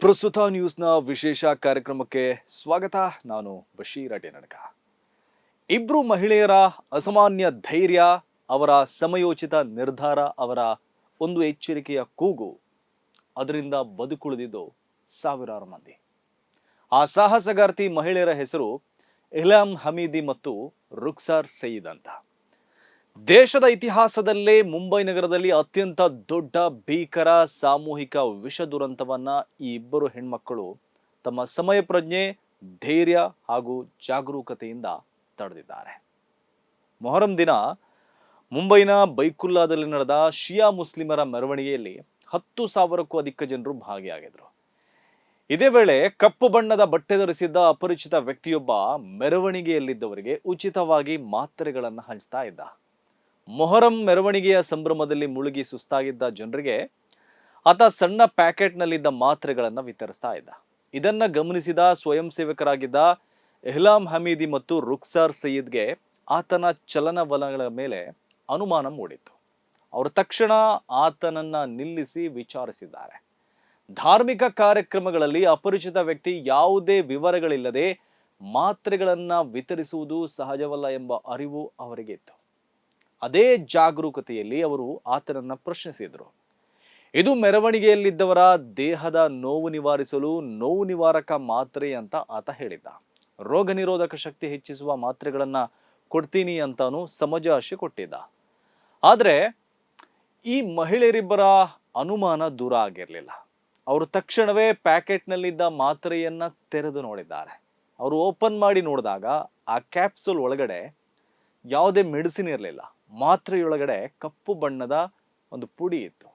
ಪ್ರಸ್ತುತ ನ್ಯೂಸ್ನ ವಿಶೇಷ ಕಾರ್ಯಕ್ರಮಕ್ಕೆ ಸ್ವಾಗತ. ನಾನು ಬಶೀರ್ ಅಟೇನಡ್ಕ. ಇಬ್ರು ಮಹಿಳೆಯರ ಅಸಾಮಾನ್ಯ ಧೈರ್ಯ, ಅವರ ಸಮಯೋಚಿತ ನಿರ್ಧಾರ, ಅವರ ಒಂದು ಎಚ್ಚರಿಕೆಯ ಕೂಗು, ಅದರಿಂದ ಬದುಕುಳಿದಿದ್ದು ಸಾವಿರಾರು ಮಂದಿ. ಆ ಸಾಹಸಗಾರ್ತಿ ಮಹಿಳೆಯರ ಹೆಸರು ಇಲ್ಹಾಮ್ ಹಮೀದಿ ಮತ್ತು ರುಕ್ಸಾರ್ ಸಯೀದ್ ಅಂತ. ದೇಶದ ಇತಿಹಾಸದಲ್ಲೇ ಮುಂಬೈ ನಗರದಲ್ಲಿ ಅತ್ಯಂತ ದೊಡ್ಡ ಭೀಕರ ಸಾಮೂಹಿಕ ವಿಷ ದುರಂತವನ್ನ ಈ ಇಬ್ಬರು ಹೆಣ್ಮಕ್ಕಳು ತಮ್ಮ ಸಮಯ ಪ್ರಜ್ಞೆ, ಧೈರ್ಯ ಹಾಗೂ ಜಾಗರೂಕತೆಯಿಂದ ತಡೆದಿದ್ದಾರೆ. ಮೊಹರಂ ದಿನ ಮುಂಬೈನ ಬೈಕುಲ್ಲಾದಲ್ಲಿ ನಡೆದ ಶಿಯಾ ಮುಸ್ಲಿಮರ ಮೆರವಣಿಗೆಯಲ್ಲಿ 10,000ಕ್ಕೂ ಅಧಿಕ ಜನರು ಭಾಗಿಯಾಗಿದ್ರು. ಇದೇ ವೇಳೆ ಕಪ್ಪು ಬಣ್ಣದ ಬಟ್ಟೆ ಧರಿಸಿದ್ದ ಅಪರಿಚಿತ ವ್ಯಕ್ತಿಯೊಬ್ಬ ಮೆರವಣಿಗೆಯಲ್ಲಿದ್ದವರಿಗೆ ಉಚಿತವಾಗಿ ಮಾತ್ರೆಗಳನ್ನು ಹಂಚ್ತಾ ಇದ್ದ. ಮೊಹರಂ ಮೆರವಣಿಗೆಯ ಸಂಭ್ರಮದಲ್ಲಿ ಮುಳುಗಿ ಸುಸ್ತಾಗಿದ್ದ ಜನರಿಗೆ ಆತ ಸಣ್ಣ ಪ್ಯಾಕೆಟ್ನಲ್ಲಿದ್ದ ಮಾತ್ರೆಗಳನ್ನು ವಿತರಿಸ್ತಾ ಇದ್ದ. ಇದನ್ನ ಗಮನಿಸಿದ ಸ್ವಯಂ ಸೇವಕರಾಗಿದ್ದ ಇಲ್ಹಾಮ್ ಹಮೀದಿ ಮತ್ತು ರುಕ್ಸಾರ್ ಸಯೀದ್ಗೆ ಆತನ ಚಲನವಲನಗಳ ಮೇಲೆ ಅನುಮಾನ ಮೂಡಿತ್ತು. ಅವರು ತಕ್ಷಣ ಆತನನ್ನ ನಿಲ್ಲಿಸಿ ವಿಚಾರಿಸಿದ್ದಾರೆ. ಧಾರ್ಮಿಕ ಕಾರ್ಯಕ್ರಮಗಳಲ್ಲಿ ಅಪರಿಚಿತ ವ್ಯಕ್ತಿ ಯಾವುದೇ ವಿವರಗಳಿಲ್ಲದೆ ಮಾತ್ರೆಗಳನ್ನ ವಿತರಿಸುವುದು ಸಹಜವಲ್ಲ ಎಂಬ ಅರಿವು ಅವರಿಗೆ ಇತ್ತು. ಅದೇ ಜಾಗರೂಕತೆಯಲ್ಲಿ ಅವರು ಆತನನ್ನ ಪ್ರಶ್ನಿಸಿದ್ರು. ಇದು ಮೆರವಣಿಗೆಯಲ್ಲಿದ್ದವರ ದೇಹದ ನೋವು ನಿವಾರಿಸಲು ನೋವು ನಿವಾರಕ ಮಾತ್ರೆ ಅಂತ ಆತ ಹೇಳಿದ್ದ. ರೋಗ ನಿರೋಧಕ ಶಕ್ತಿ ಹೆಚ್ಚಿಸುವ ಮಾತ್ರೆಗಳನ್ನ ಕೊಡ್ತೀನಿ ಅಂತಾನು ಸಮಜಾಶೆ ಕೊಟ್ಟಿದ್ದ. ಆದ್ರೆ ಈ ಮಹಿಳೆಯರಿಬ್ಬರ ಅನುಮಾನ ದೂರ ಆಗಿರ್ಲಿಲ್ಲ. ಅವರು ತಕ್ಷಣವೇ ಪ್ಯಾಕೆಟ್ನಲ್ಲಿದ್ದ ಮಾತ್ರೆಯನ್ನ ತೆರೆದು ನೋಡಿದ್ದಾರೆ. ಅವರು ಓಪನ್ ಮಾಡಿ ನೋಡಿದಾಗ ಆ ಕ್ಯಾಪ್ಸೂಲ್ ಒಳಗಡೆ ಯಾವುದೇ ಮೆಡಿಸಿನ್ ಇರಲಿಲ್ಲ. ಮಾತ್ರೆಯೊಳಗಡೆ ಕಪ್ಪು ಬಣ್ಣದ ಒಂದು ಪುಡಿ ಇತ್ತು.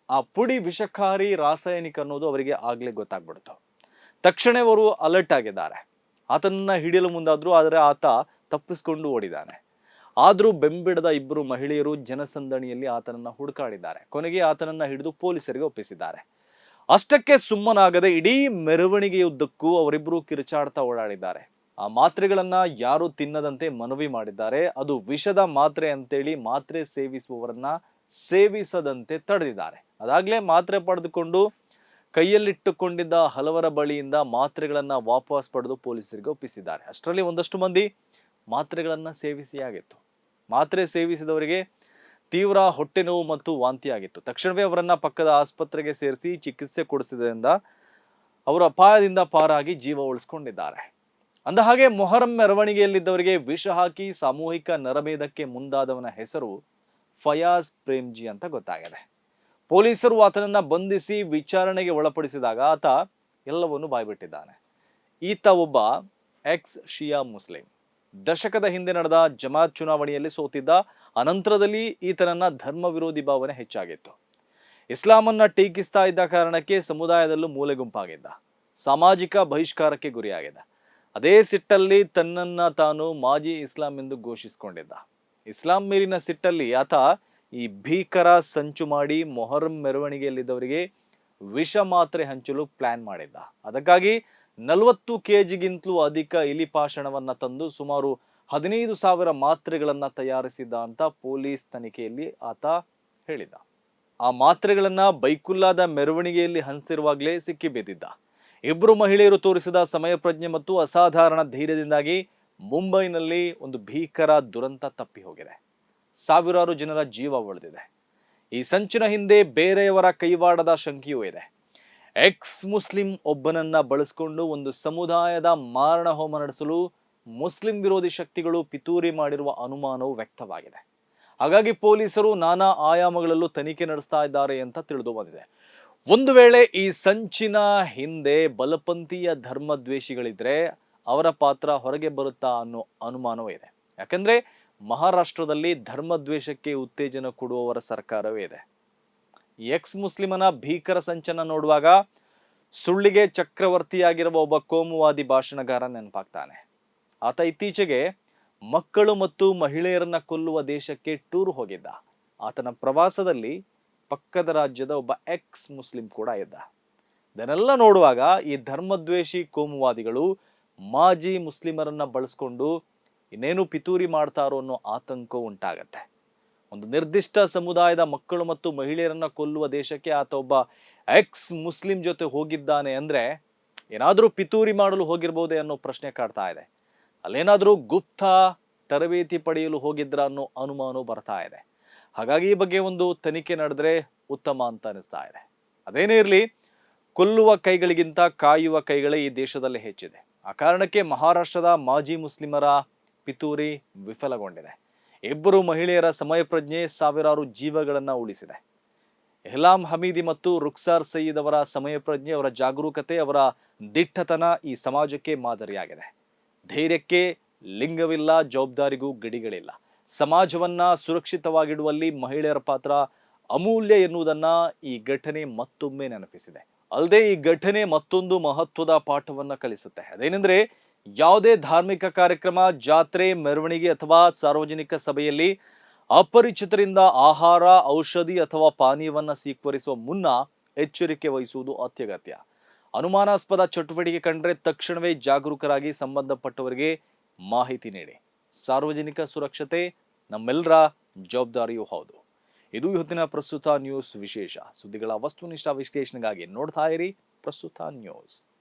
ಆ ಪುಡಿ ವಿಷಕಾರಿ ರಾಸಾಯನಿಕ ಅನ್ನೋದು ಅವರಿಗೆ ಆಗ್ಲೇ ಗೊತ್ತಾಗ್ಬಿಡ್ತು. ತಕ್ಷಣ ಅವರು ಅಲರ್ಟ್ ಆಗಿದ್ದಾರೆ. ಆತನನ್ನ ಹಿಡಿಯಲು ಮುಂದಾದ್ರು, ಆದರೆ ಆತ ತಪ್ಪಿಸ್ಕೊಂಡು ಓಡಿದ್ದಾನೆ. ಆದ್ರೂ ಬೆಂಬಿಡದ ಇಬ್ಬರು ಮಹಿಳೆಯರು ಜನಸಂದಣಿಯಲ್ಲಿ ಆತನನ್ನ ಹುಡುಕಾಡಿದ್ದಾರೆ. ಕೊನೆಗೆ ಆತನನ್ನ ಹಿಡಿದು ಪೊಲೀಸರಿಗೆ ಒಪ್ಪಿಸಿದ್ದಾರೆ. ಅಷ್ಟಕ್ಕೆ ಸುಮ್ಮನಾಗದೆ ಇಡೀ ಮೆರವಣಿಗೆಯುದ್ದಕ್ಕೂ ಅವರಿಬ್ಬರು ಕಿರುಚಾಡ್ತಾ ಓಡಾಡಿದ್ದಾರೆ. ಆ ಮಾತ್ರೆಗಳನ್ನ ಯಾರು ತಿನ್ನದಂತೆ ಮನವಿ ಮಾಡಿದ್ದಾರೆ. ಅದು ವಿಷದ ಮಾತ್ರೆ ಅಂತೇಳಿ ಮಾತ್ರೆ ಸೇವಿಸುವವರನ್ನ ಸೇವಿಸದಂತೆ ತಡೆದಿದ್ದಾರೆ. ಅದಾಗ್ಲೇ ಮಾತ್ರೆ ಪಡೆದುಕೊಂಡು ಕೈಯಲ್ಲಿಟ್ಟುಕೊಂಡಿದ್ದ ಹಲವರ ಬಳಿಯಿಂದ ಮಾತ್ರೆಗಳನ್ನ ವಾಪಸ್ ಪಡೆದು ಪೊಲೀಸರಿಗೆ ಒಪ್ಪಿಸಿದ್ದಾರೆ. ಅಷ್ಟರಲ್ಲಿ ಒಂದಷ್ಟು ಮಂದಿ ಮಾತ್ರೆಗಳನ್ನ ಸೇವಿಸಿಯಾಗಿತ್ತು. ಮಾತ್ರೆ ಸೇವಿಸಿದವರಿಗೆ ತೀವ್ರ ಹೊಟ್ಟೆ ನೋವು ಮತ್ತು ವಾಂತಿಯಾಗಿತ್ತು. ತಕ್ಷಣವೇ ಅವರನ್ನ ಪಕ್ಕದ ಆಸ್ಪತ್ರೆಗೆ ಸೇರಿಸಿ ಚಿಕಿತ್ಸೆ ಕೊಡಿಸಿದ್ರಿಂದ ಅವರು ಅಪಾಯದಿಂದ ಪಾರಾಗಿ ಜೀವ ಉಳಿಸ್ಕೊಂಡಿದ್ದಾರೆ. ಅಂದ ಹಾಗೆ ಮೊಹರಂ ಮೆರವಣಿಗೆಯಲ್ಲಿದ್ದವರಿಗೆ ವಿಷ ಹಾಕಿ ಸಾಮೂಹಿಕ ನರಮೇಧಕ್ಕೆ ಮುಂದಾದವನ ಹೆಸರು ಫಯಾಜ್ ಪ್ರೇಮ್ಜಿ ಅಂತ ಗೊತ್ತಾಗಿದೆ. ಪೊಲೀಸರು ಆತನನ್ನ ಬಂಧಿಸಿ ವಿಚಾರಣೆಗೆ ಒಳಪಡಿಸಿದಾಗ ಆತ ಎಲ್ಲವನ್ನೂ ಬಾಯ್ಬಿಟ್ಟಿದ್ದಾನೆ. ಈತ ಒಬ್ಬ ಎಕ್ಸ್ ಶಿಯಾ ಮುಸ್ಲಿಂ. ದಶಕದ ಹಿಂದೆ ನಡೆದ ಜಮಾತ್ ಚುನಾವಣೆಯಲ್ಲಿ ಸೋತಿದ್ದ. ಅನಂತರದಲ್ಲಿ ಈತನನ್ನ ಧರ್ಮ ವಿರೋಧಿ ಭಾವನೆ ಹೆಚ್ಚಾಗಿತ್ತು. ಇಸ್ಲಾಮನ್ನ ಟೀಕಿಸ್ತಾ ಇದ್ದ ಕಾರಣಕ್ಕೆ ಸಮುದಾಯದಲ್ಲೂ ಮೂಲೆ ಗುಂಪಾಗಿದ್ದ. ಸಾಮಾಜಿಕ ಬಹಿಷ್ಕಾರಕ್ಕೆ ಗುರಿಯಾಗಿದ್ದ. ಅದೇ ಸಿಟ್ಟಲ್ಲಿ ತನ್ನನ್ನ ತಾನು ಮಾಜಿ ಇಸ್ಲಾಂ ಎಂದು ಘೋಷಿಸಿಕೊಂಡಿದ್ದ. ಇಸ್ಲಾಂ ಮೇಲಿನ ಸಿಟ್ಟಲ್ಲಿ ಆತ ಈ ಭೀಕರ ಸಂಚು ಮಾಡಿ ಮೊಹರಂ ಮೆರವಣಿಗೆಯಲ್ಲಿದ್ದವರಿಗೆ ವಿಷ ಮಾತ್ರೆ ಹಂಚಲು ಪ್ಲಾನ್ ಮಾಡಿದ್ದ. ಅದಕ್ಕಾಗಿ 40 kgಗಿಂತಲೂ ಅಧಿಕ ಇಲಿಪಾಷಣವನ್ನ ತಂದು ಸುಮಾರು 15,000 ಮಾತ್ರೆಗಳನ್ನ ತಯಾರಿಸಿದ್ದ ಅಂತ ಪೊಲೀಸ್ ತನಿಖೆಯಲ್ಲಿ ಆತ ಹೇಳಿದ್ದ. ಆ ಮಾತ್ರೆಗಳನ್ನ ಬೈಕುಲ್ಲಾದ ಮೆರವಣಿಗೆಯಲ್ಲಿ ಹಂಚ್ತಿರುವಾಗಲೇ ಸಿಕ್ಕಿ ಬಿದ್ದಿದ್ದ. ಇಬ್ಬರು ಮಹಿಳೆಯರು ತೋರಿಸಿದ ಸಮಯ ಪ್ರಜ್ಞೆ ಮತ್ತು ಅಸಾಧಾರಣ ಧೈರ್ಯದಿಂದಾಗಿ ಮುಂಬೈನಲ್ಲಿ ಒಂದು ಭೀಕರ ದುರಂತ ತಪ್ಪಿ ಹೋಗಿದೆ. ಸಾವಿರಾರು ಜನರ ಜೀವ ಉಳಿದಿದೆ. ಈ ಸಂಚಿನ ಹಿಂದೆ ಬೇರೆಯವರ ಕೈವಾಡದ ಶಂಕೆಯೂ ಇದೆ. ಎಕ್ಸ್ ಮುಸ್ಲಿಂ ಒಬ್ಬನನ್ನ ಬಳಸಿಕೊಂಡು ಒಂದು ಸಮುದಾಯದ ಮಾರಣ ಹೋಮ ನಡೆಸಲು ಮುಸ್ಲಿಂ ವಿರೋಧಿ ಶಕ್ತಿಗಳು ಪಿತೂರಿ ಮಾಡಿರುವ ಅನುಮಾನವು ವ್ಯಕ್ತವಾಗಿದೆ. ಹಾಗಾಗಿ ಪೊಲೀಸರು ನಾನಾ ಆಯಾಮಗಳಲ್ಲೂ ತನಿಖೆ ನಡೆಸ್ತಾ ಇದ್ದಾರೆ ಅಂತ ತಿಳಿದು ಬಂದಿದೆ. ಒಂದು ವೇಳೆ ಈ ಸಂಚಿನ ಹಿಂದೆ ಬಲಪಂಥೀಯ ಧರ್ಮದ್ವೇಷಿಗಳಿದ್ರೆ ಅವರ ಪಾತ್ರ ಹೊರಗೆ ಬರುತ್ತಾ ಅನ್ನೋ ಅನುಮಾನವೂ ಇದೆ. ಯಾಕಂದ್ರೆ ಮಹಾರಾಷ್ಟ್ರದಲ್ಲಿ ಧರ್ಮದ್ವೇಷಕ್ಕೆ ಉತ್ತೇಜನ ಕೊಡುವವರ ಸರ್ಕಾರವೇ ಇದೆ. ಎಕ್ಸ್ ಮುಸ್ಲಿಮನ ಭೀಕರ ಸಂಚನ ನೋಡುವಾಗ ಸುಳ್ಳಿಗೆ ಚಕ್ರವರ್ತಿಯಾಗಿರುವ ಒಬ್ಬ ಕೋಮುವಾದಿ ಭಾಷಣಗಾರ ನೆನಪಾಗ್ತಾನೆ. ಆತ ಇತ್ತೀಚೆಗೆ ಮಕ್ಕಳು ಮತ್ತು ಮಹಿಳೆಯರನ್ನ ಕೊಲ್ಲುವ ದೇಶಕ್ಕೆ ಟೂರ್ ಹೋಗಿದ್ದ. ಆತನ ಪ್ರವಾಸದಲ್ಲಿ ಪಕ್ಕದ ರಾಜ್ಯದ ಒಬ್ಬ ಎಕ್ಸ್ ಮುಸ್ಲಿಂ ಕೂಡ ಇದ್ದ. ಇದನ್ನೆಲ್ಲ ನೋಡುವಾಗ ಈ ಧರ್ಮದ್ವೇಷಿ ಕೋಮುವಾದಿಗಳು ಮಾಜಿ ಮುಸ್ಲಿಮರನ್ನ ಬಳಸ್ಕೊಂಡು ಇನ್ನೇನು ಪಿತೂರಿ ಮಾಡ್ತಾರೋ ಅನ್ನೋ ಆತಂಕ ಉಂಟಾಗತ್ತೆ. ಒಂದು ನಿರ್ದಿಷ್ಟ ಸಮುದಾಯದ ಮಕ್ಕಳು ಮತ್ತು ಮಹಿಳೆಯರನ್ನ ಕೊಲ್ಲುವ ದೇಶಕ್ಕೆ ಆತ ಒಬ್ಬ ಎಕ್ಸ್ ಮುಸ್ಲಿಂ ಜೊತೆ ಹೋಗಿದ್ದಾನೆ ಅಂದ್ರೆ ಏನಾದರೂ ಪಿತೂರಿ ಮಾಡಲು ಹೋಗಿರ್ಬೋದೇ ಅನ್ನೋ ಪ್ರಶ್ನೆ ಕಾಡ್ತಾ ಇದೆ. ಅಲ್ಲೇನಾದರೂ ಗುಪ್ತ ತರಬೇತಿ ಪಡೆಯಲು ಹೋಗಿದ್ರ ಅನ್ನೋ ಅನುಮಾನ ಬರ್ತಾ ಇದೆ. ಹಾಗಾಗಿ ಈ ಬಗ್ಗೆ ಒಂದು ತನಿಖೆ ನಡೆದ್ರೆ ಉತ್ತಮ ಅಂತ ಅನಿಸ್ತಾ ಇದೆ. ಅದೇನೇ ಇರಲಿ, ಕೊಲ್ಲುವ ಕೈಗಳಿಗಿಂತ ಕಾಯುವ ಕೈಗಳೇ ಈ ದೇಶದಲ್ಲಿ ಹೆಚ್ಚಿದೆ. ಆ ಕಾರಣಕ್ಕೆ ಮಹಾರಾಷ್ಟ್ರದ ಮಾಜಿ ಮುಸ್ಲಿಮರ ಪಿತೂರಿ ವಿಫಲಗೊಂಡಿದೆ. ಇಬ್ಬರು ಮಹಿಳೆಯರ ಸಮಯ ಪ್ರಜ್ಞೆ ಸಾವಿರಾರು ಜೀವಗಳನ್ನ ಉಳಿಸಿದೆ. ಎಹ್ಲಾಂ ಹಮೀದಿ ಮತ್ತು ರುಕ್ಸಾರ್ ಸಯೀದ್ ಅವರ ಸಮಯ ಪ್ರಜ್ಞೆ, ಅವರ ಜಾಗರೂಕತೆ, ಅವರ ದಿಟ್ಟತನ ಈ ಸಮಾಜಕ್ಕೆ ಮಾದರಿಯಾಗಿದೆ. ಧೈರ್ಯಕ್ಕೆ ಲಿಂಗವಿಲ್ಲ, ಜವಾಬ್ದಾರಿಗೂ ಗಡಿಗಳಿಲ್ಲ. ಸಮಾಜವನ್ನ ಸುರಕ್ಷಿತವಾಗಿಡುವಲ್ಲಿ ಮಹಿಳೆಯರ ಪಾತ್ರ ಅಮೂಲ್ಯ ಎನ್ನುವುದನ್ನ ಈ ಘಟನೆ ಮತ್ತೊಮ್ಮೆ ನೆನಪಿಸಿದೆ. ಅಲ್ಲದೆ ಈ ಘಟನೆ ಮತ್ತೊಂದು ಮಹತ್ವದ ಪಾಠವನ್ನ ಕಲಿಸುತ್ತೆ. ಅದೇನೆಂದ್ರೆ, ಯಾವುದೇ ಧಾರ್ಮಿಕ ಕಾರ್ಯಕ್ರಮ, ಜಾತ್ರೆ, ಮೆರವಣಿಗೆ ಅಥವಾ ಸಾರ್ವಜನಿಕ ಸಭೆಯಲ್ಲಿ ಅಪರಿಚಿತರಿಂದ ಆಹಾರ, ಔಷಧಿ ಅಥವಾ ಪಾನೀಯವನ್ನ ಸ್ವೀಕರಿಸುವ ಮುನ್ನ ಎಚ್ಚರಿಕೆ ವಹಿಸುವುದು ಅತ್ಯಗತ್ಯ. ಅನುಮಾನಾಸ್ಪದ ಚಟುವಟಿಕೆ ಕಂಡ್ರೆ ತಕ್ಷಣವೇ ಜಾಗರೂಕರಾಗಿ ಸಂಬಂಧಪಟ್ಟವರಿಗೆ ಮಾಹಿತಿ ನೀಡಿ. ಸಾರ್ವಜನಿಕ ಸುರಕ್ಷತೆ ನಮ್ಮೆಲ್ಲರ ಜವಾಬ್ದಾರಿಯೂ ಹೌದು. ಇದು ಇವತ್ತಿನ ಪ್ರಸ್ತುತ ನ್ಯೂಸ್ ವಿಶೇಷ. ಸುದ್ದಿಗಳ ವಸ್ತುನಿಷ್ಠ ವಿಶ್ಲೇಷಣೆಗಾಗಿ ನೋಡ್ತಾ ಇರಿ ಪ್ರಸ್ತುತ ನ್ಯೂಸ್.